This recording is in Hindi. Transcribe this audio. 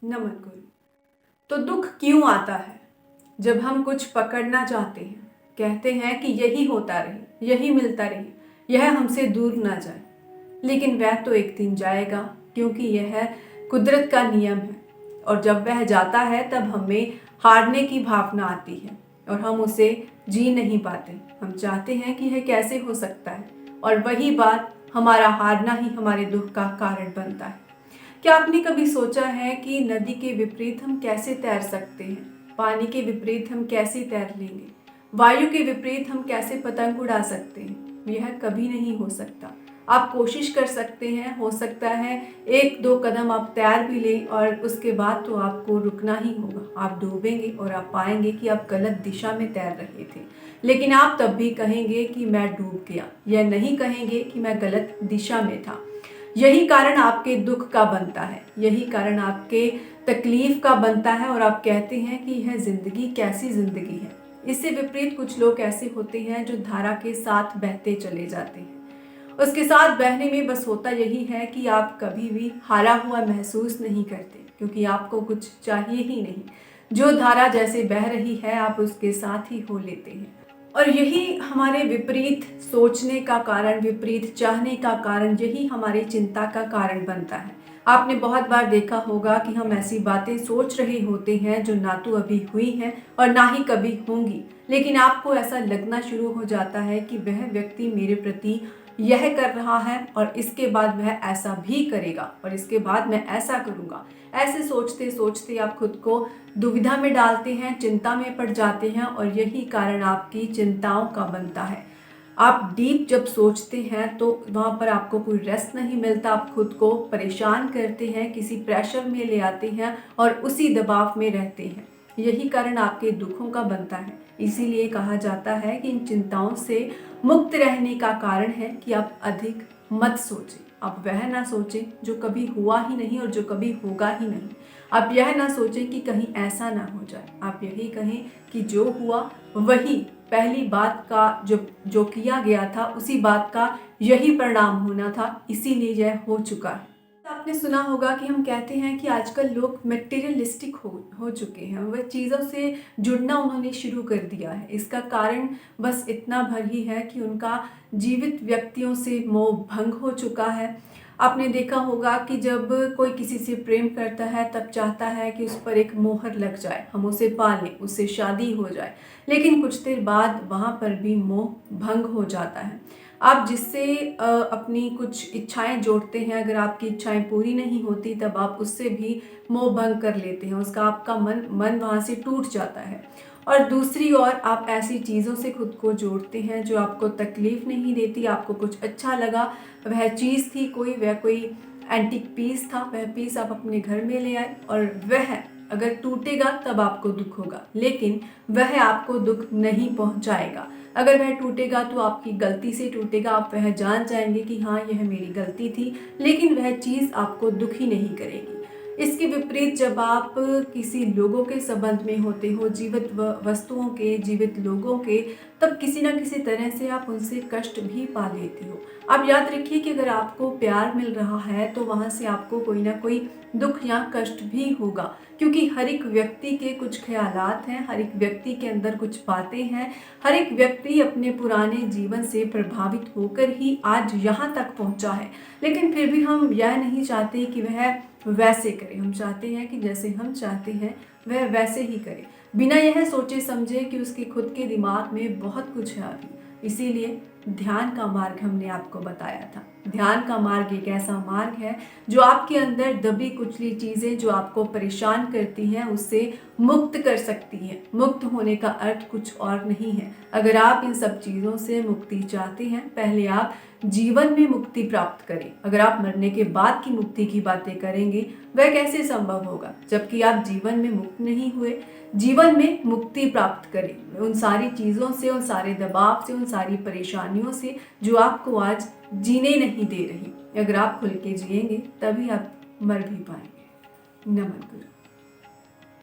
नमन गुरु। तो दुख क्यों आता है? जब हम कुछ पकड़ना चाहते हैं, कहते हैं कि यही होता रहे, यही मिलता रहे, यह हमसे दूर ना जाए, लेकिन वह तो एक दिन जाएगा, क्योंकि यह कुदरत का नियम है। और जब वह जाता है तब हमें हारने की भावना आती है और हम उसे जी नहीं पाते। हम चाहते हैं कि यह कैसे हो सकता है, और वही बात, हमारा हारना ही हमारे दुख का कारण बनता है। क्या आपने कभी सोचा है कि नदी के विपरीत हम कैसे तैर सकते हैं? पानी के विपरीत हम कैसे तैर लेंगे? वायु के विपरीत हम कैसे पतंग उड़ा सकते हैं? यह कभी नहीं हो सकता। आप कोशिश कर सकते हैं, हो सकता है एक दो कदम आप तैर भी लें और उसके बाद तो आपको रुकना ही होगा। आप डूबेंगे और आप पाएंगे कि आप गलत दिशा में तैर रहे थे, लेकिन आप तब भी कहेंगे कि मैं डूब गया। यह नहीं कहेंगे कि मैं गलत दिशा में था। यही कारण आपके दुख का बनता है, यही कारण आपके तकलीफ का बनता है, और आप कहते हैं कि यह जिंदगी कैसी जिंदगी है। इससे विपरीत कुछ लोग ऐसे होते हैं जो धारा के साथ बहते चले जाते हैं। उसके साथ बहने में बस होता यही है कि आप कभी भी हारा हुआ महसूस नहीं करते, क्योंकि आपको कुछ चाहिए ही नहीं। जो धारा जैसे बह रही है, आप उसके साथ ही हो लेते हैं। और यही हमारे विपरीत सोचने का कारण, विपरीत चाहने का कारण, यही हमारी चिंता का कारण बनता है। आपने बहुत बार देखा होगा कि हम ऐसी बातें सोच रहे होते हैं जो ना तो अभी हुई हैं और ना ही कभी होंगी, लेकिन आपको ऐसा लगना शुरू हो जाता है कि वह व्यक्ति मेरे प्रति यह कर रहा है और इसके बाद वह ऐसा भी करेगा और इसके बाद मैं ऐसा करूँगा। ऐसे सोचते सोचते आप खुद को दुविधा में डालते हैं, चिंता में पड़ जाते हैं, और यही कारण आपकी चिंताओं का बनता है। आप डीप जब सोचते हैं तो वहाँ पर आपको कोई रेस्ट नहीं मिलता। आप खुद को परेशान करते हैं, किसी प्रेशर में ले आते हैं और उसी दबाव में रहते हैं। यही कारण आपके दुखों का बनता है। इसीलिए कहा जाता है कि इन चिंताओं से मुक्त रहने का कारण है कि आप अधिक मत सोचें। आप वह ना सोचें जो कभी हुआ ही नहीं और जो कभी होगा ही नहीं। आप यह ना सोचें कि कहीं ऐसा ना हो जाए। आप यही कहें कि जो हुआ वही, पहली बात का जो किया गया था उसी बात का यही परिणाम होना था, इसीलिए यह हो चुका है। आपने सुना होगा कि हम कहते हैं कि आजकल लोग मटेरियलिस्टिक हो चुके हैं। वह चीज़ों से जुड़ना उन्होंने शुरू कर दिया है। इसका कारण बस इतना भर ही है कि उनका जीवित व्यक्तियों से मोह भंग हो चुका है। आपने देखा होगा कि जब कोई किसी से प्रेम करता है तब चाहता है कि उस पर एक मोहर लग जाए, हम उसे पालें, उससे शादी हो जाए, लेकिन कुछ देर बाद वहाँ पर भी मोह भंग हो जाता है। आप जिससे अपनी कुछ इच्छाएं जोड़ते हैं, अगर आपकी इच्छाएं पूरी नहीं होती तब आप उससे भी मोह भंग कर लेते हैं। उसका आपका मन वहाँ से टूट जाता है। और दूसरी ओर आप ऐसी चीज़ों से खुद को जोड़ते हैं जो आपको तकलीफ़ नहीं देती। आपको कुछ अच्छा लगा, वह चीज़ थी कोई, वह कोई एंटीक पीस था, वह पीस आप अपने घर में ले आए, और वह अगर टूटेगा तब आपको दुख होगा, लेकिन वह आपको दुख नहीं पहुंचाएगा। अगर वह टूटेगा तो आपकी गलती से टूटेगा, आप वह जान जाएंगे कि हाँ यह मेरी गलती थी, लेकिन वह चीज़ आपको दुख ही नहीं करेगी। इसके विपरीत जब आप किसी लोगों के संबंध में होते हो, जीवित वस्तुओं के, जीवित लोगों के, तब किसी न किसी तरह से आप उनसे कष्ट भी पा लेते हो। आप याद रखिए कि अगर आपको प्यार मिल रहा है तो वहाँ से आपको कोई ना कोई दुख या कष्ट भी होगा, क्योंकि हर एक व्यक्ति के कुछ ख्यालात हैं, हर एक व्यक्ति के अंदर कुछ बातें हैं। हर एक व्यक्ति अपने पुराने जीवन से प्रभावित होकर ही आज यहाँ तक पहुँचा है, लेकिन फिर भी हम यह नहीं चाहते कि वह वैसे करे। हम चाहते हैं कि जैसे हम चाहते हैं वह वैसे ही करे, बिना यह सोचे समझे कि उसके खुद के दिमाग में बहुत कुछ है अभी। इसीलिए ध्यान का मार्ग हमने आपको बताया था। ध्यान का मार्ग एक ऐसा मार्ग है जो आपके अंदर दबी कुचली चीज़ें जो आपको परेशान करती हैं उससे मुक्त कर सकती है। मुक्त होने का अर्थ कुछ और नहीं है। अगर आप इन सब चीज़ों से मुक्ति चाहते हैं, पहले आप जीवन में मुक्ति प्राप्त करें। अगर आप मरने के बाद की मुक्ति की बातें करेंगे, वह कैसे संभव होगा जबकि आप जीवन में मुक्त नहीं हुए। जीवन में मुक्ति प्राप्त करें उन सारी चीज़ों से, उन सारे दबाव से, उन सारी परेशानियों से जो आपको आज जीने नहीं दे रही। अगर आप खुल के जिएंगे तभी आप मर भी पाएंगे। नमन गुरु।